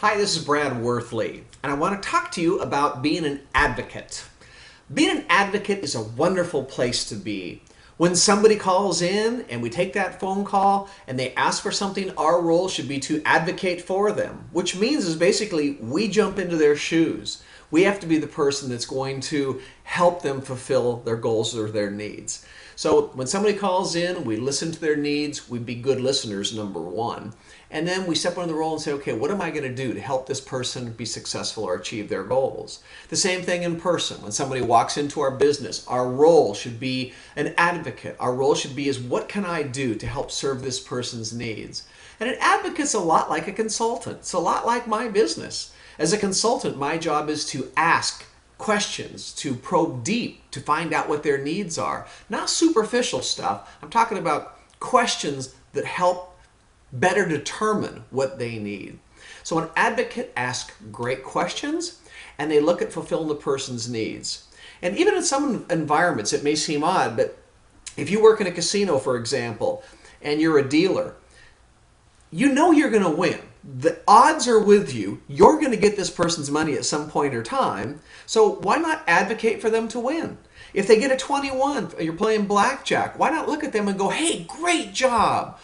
Hi, this is Brad Worthley, and I want to talk to you about being an advocate. Being an advocate is a wonderful place to be. When somebody calls in and we take that phone call and they ask for something, our role should be to advocate for them, which means is basically we jump into their shoes. We have to be the person that's going to help them fulfill their goals or their needs. So when somebody calls in, we listen to their needs, we be good listeners, number one. And then we step into the role and say, okay, what am I going to do to help this person be successful or achieve their goals? The same thing in person. When somebody walks into our business, our role should be an advocate. Our role should be is what can I do to help serve this person's needs? And an advocate's a lot like a consultant. It's a lot like my business. As a consultant, my job is to ask questions, to probe deep, to find out what their needs are. Not superficial stuff. I'm talking about questions that help better determine what they need. So an advocate asks great questions and they look at fulfilling the person's needs. And even in some environments, it may seem odd, but if you work in a casino, for example, and you're a dealer, you know you're going to win. The odds are with you. You're going to get this person's money at some point or time. So why not advocate for them to win? If they get a 21, you're playing blackjack, why not look at them and go, hey, great job.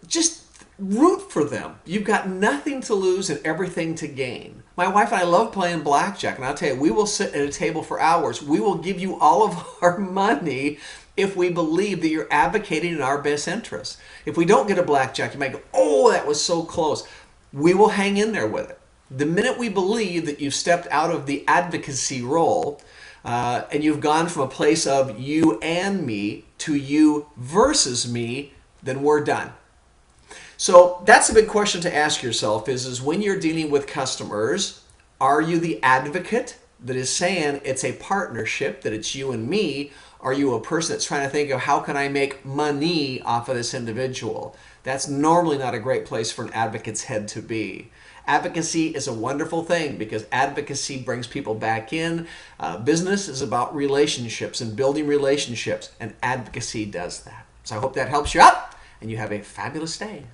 Just root for them. You've got nothing to lose and everything to gain. My wife and I love playing blackjack, and I'll tell you, we will sit at a table for hours. We will give you all of our money if we believe that you're advocating in our best interest. If we don't get a blackjack, you might go, oh, that was so close. We will hang in there with it. The minute we believe that you've stepped out of the advocacy role and you've gone from a place of you and me to you versus me, then we're done. So that's a big question to ask yourself is when you're dealing with customers, are you the advocate that is saying it's a partnership, that it's you and me? Are you a person that's trying to think of how can I make money off of this individual? That's normally not a great place for an advocate's head to be. Advocacy is a wonderful thing because advocacy brings people back in. Business is about relationships and building relationships, and advocacy does that. So I hope that helps you out, and you have a fabulous day.